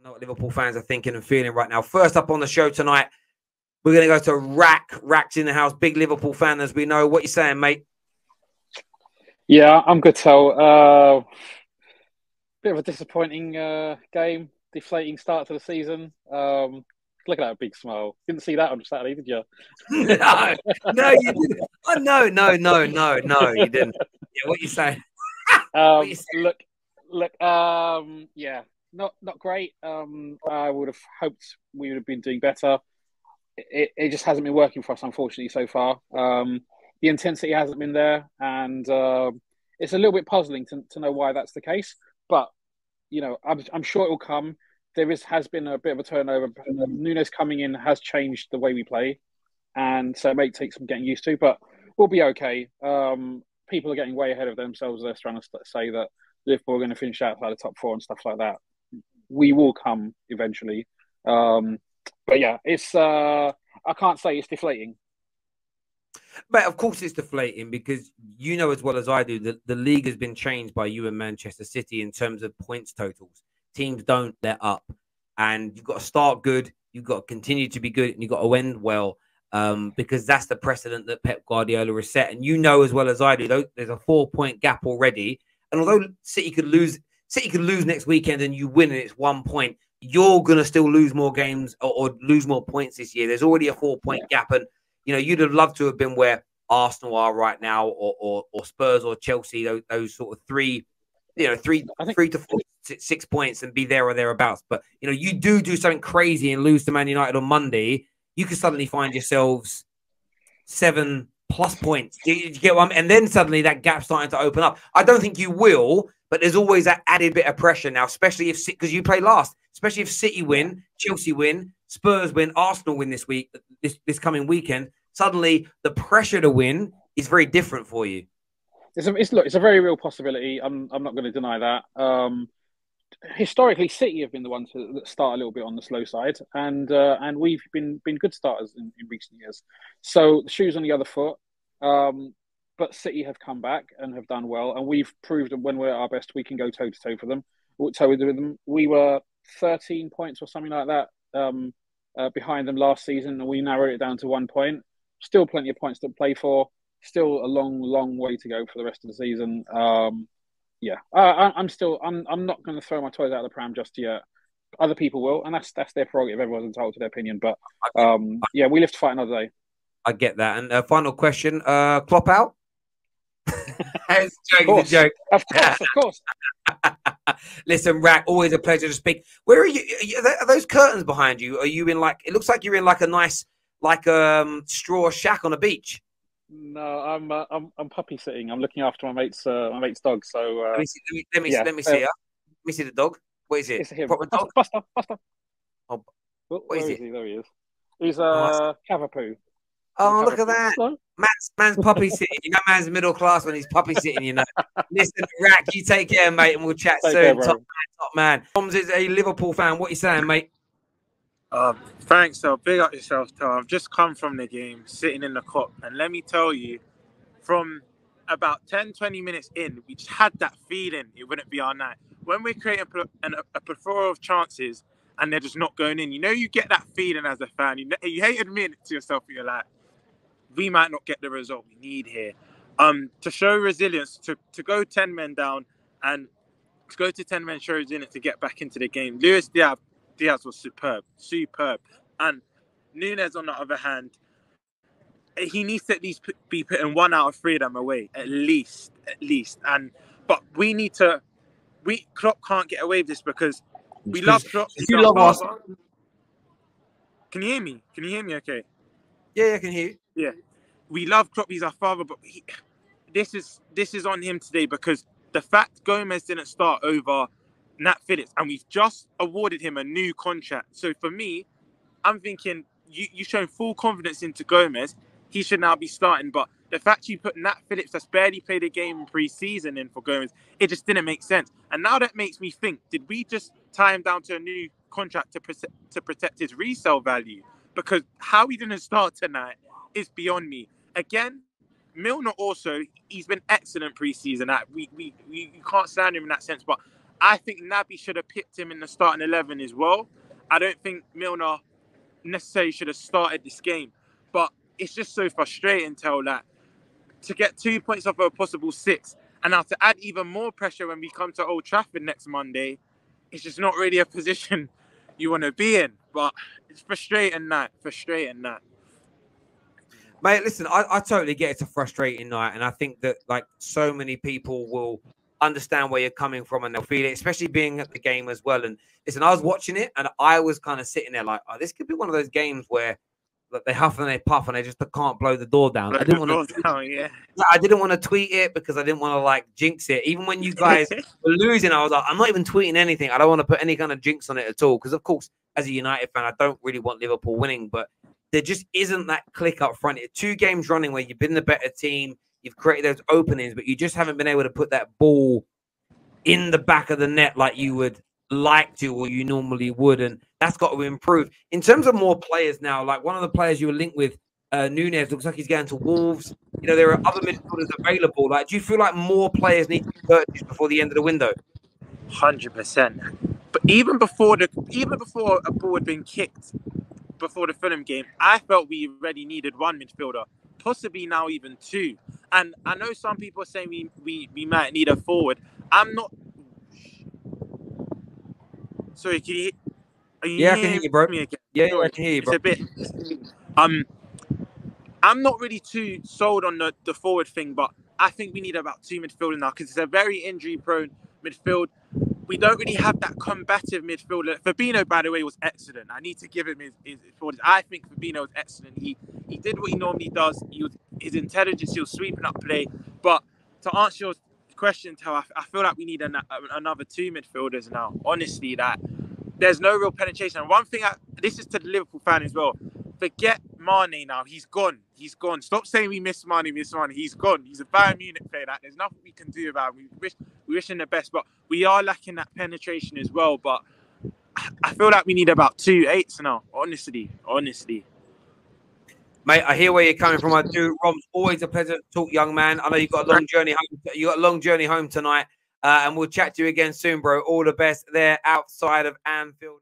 know what Liverpool fans are thinking and feeling right now. First up on the show tonight, we're going to go to Rack. Rack's in the house, big Liverpool fan, as we know. What you saying, mate? Yeah, I'm good, Tel. Bit of a disappointing game, deflating start to the season. Look at that big smile. Didn't see that on Saturday, did you? No, you didn't. Oh, no, you didn't. Yeah, what you saying? Yeah, not great. I would have hoped we would have been doing better. It just hasn't been working for us, unfortunately, so far. The intensity hasn't been there, and it's a little bit puzzling to know why that's the case. But I'm sure it will come. Has been a bit of a turnover. Nunes coming in has changed the way we play, and so it may take some getting used to. But we'll be okay. People are getting way ahead of themselves. They're trying to say that Liverpool are going to finish outside the top four and stuff like that. We will come eventually. But yeah, it's I can't say it's deflating. But of course it's deflating because you know as well as I do that the league has been changed by you and Manchester City in terms of points totals. Teams don't let up. And you've got to start good, you've got to continue to be good, and you've got to end well. Because that's the precedent that Pep Guardiola has set. And you know as well as I do, there's a 4-point gap already. And although City could lose next weekend and you win and it's 1 point, you're going to still lose more games or lose more points this year. There's already a 4-point gap. And, you'd have loved to have been where Arsenal are right now or Spurs or Chelsea, those sort of three to 4, 6 points and be there or thereabouts. But, you do something crazy and lose to Man United on Monday, you could suddenly find yourselves 7+ points. Do you get what I mean? And then suddenly that gap's starting to open up. I don't think you will, but there's always that added bit of pressure now, especially because you play last, especially if City win, Chelsea win, Spurs win, Arsenal win this coming weekend. Suddenly the pressure to win is very different for you. It's a very real possibility. I'm not going to deny that. Historically, City have been the ones that start a little bit on the slow side, and we've been good starters in recent years. So the shoe's on the other foot, but City have come back and have done well, and we've proved that when we're at our best, we can go toe to toe with them. We were 13 points or something like that behind them last season, and we narrowed it down to 1 point. Still plenty of points to play for. Still a long way to go for the rest of the season. I'm not going to throw my toys out of the pram just yet. Other people will, and that's their prerogative. Everyone's entitled to their opinion, but we live to fight another day. I get that. And final question: Klopp out? It's a joke. Of course. Listen, Rack, always a pleasure to speak. Where are you? Are those curtains behind you? Are you in it looks like you're in like a nice straw shack on a beach. No, I'm puppy sitting. I'm looking after my mate's dog. So let me see. Let me see her. Let me see the dog. What is it? It's him. Proper dog? Buster. Oh, what is he? There he is. He's Cavapoo. Oh, look at that. Man's puppy sitting. Man's middle class when he's puppy sitting, Listen, Rack, you take care, mate, and we'll chat soon. Care, top man. Tom's is a Liverpool fan. What are you saying, mate? Thanks, Tel. Big up yourself, Tel. I've just come from the game, sitting in the cop, and let me tell you, from about 10-20 minutes in, we just had that feeling it wouldn't be our night. When we're creating a plethora of chances and they're just not going in, you get that feeling as a fan. You hate admitting it to yourself, but you're like, we might not get the result we need here. To show resilience, to go 10 men down and to go to 10 men show resilience to get back into the game. Luis Diaz was superb. And Nunes, on the other hand, he needs to at least be putting 1 out of 3 of them away, at least. But Klopp can't get away with this because we love Klopp. You love us. Can you hear me? Can you hear me okay? Yeah, I can hear you. Yeah. We love Klopp, he's our father, but this is on him today because the fact Gomez didn't start over Nat Phillips, and we've just awarded him a new contract. So for me, I'm thinking you shown full confidence into Gomez. He should now be starting. But the fact you put Nat Phillips, that's barely played a game in pre-season, in for Gomez, it just didn't make sense. And now that makes me think, did we just tie him down to a new contract to protect his resale value? Because how he didn't start tonight is beyond me. Again, Milner also, he's been excellent pre-season. You can't stand him in that sense, but I think Naby should have picked him in the starting 11 as well. I don't think Milner necessarily should have started this game. But it's just so frustrating, that to get 2 points off of a possible 6, and now to add even more pressure when we come to Old Trafford next Monday, it's just not really a position you want to be in. But it's frustrating that. Mate, listen, I totally get it's a frustrating night, and I think that like so many people will understand where you're coming from and they'll feel it, especially being at the game as well. And listen, I was watching it and I was kind of sitting there like, oh, this could be one of those games where they huff and they puff and they just can't blow the door down. I didn't want to. I didn't want to tweet it because I didn't want to like jinx it. Even when you guys were losing, I was like, I'm not even tweeting anything. I don't want to put any kind of jinx on it at all. Because of course, as a United fan, I don't really want Liverpool winning, but there just isn't that click up front. 2 games running where you've been the better team, you've created those openings, but you just haven't been able to put that ball in the back of the net like you would like to or you normally would, and that's got to improve. In terms of more players now, like one of the players you were linked with, Nunez, looks like he's going to Wolves. You know, there are other midfielders available. Like, do you feel like more players need to be purchased before the end of the window? 100%. But even before a ball had been kicked before the Fulham game, I felt we already needed 1 midfielder, possibly now even 2. And I know some people are saying we might need a forward. I'm not. Sorry, can you? Yeah, I can hear you, bro. Yeah, I can hear you, bro. It's a bit. I'm not really too sold on the forward thing, but I think we need about 2 midfielders now because it's a very injury-prone midfield. We don't really have that combative midfielder. Fabinho, by the way, was excellent. I need to give him his I think Fabinho was excellent. He did what he normally does. His intelligence, he was sweeping up play. But to answer your question, I feel like we need another 2 midfielders now. Honestly, that there's no real penetration. And one thing, this is to the Liverpool fan as well. Forget Mane now. He's gone. Stop saying we miss Mane. He's gone. He's a Bayern Munich player. There's nothing we can do about him. We wish him the best, but we are lacking that penetration as well. But I feel like we need about 2 8s now. Honestly. Mate, I hear where you're coming from. I do. Rom's always a pleasure to talk, young man. I know you've got a long journey home. You got a long journey home tonight, and we'll chat to you again soon, bro. All the best there outside of Anfield.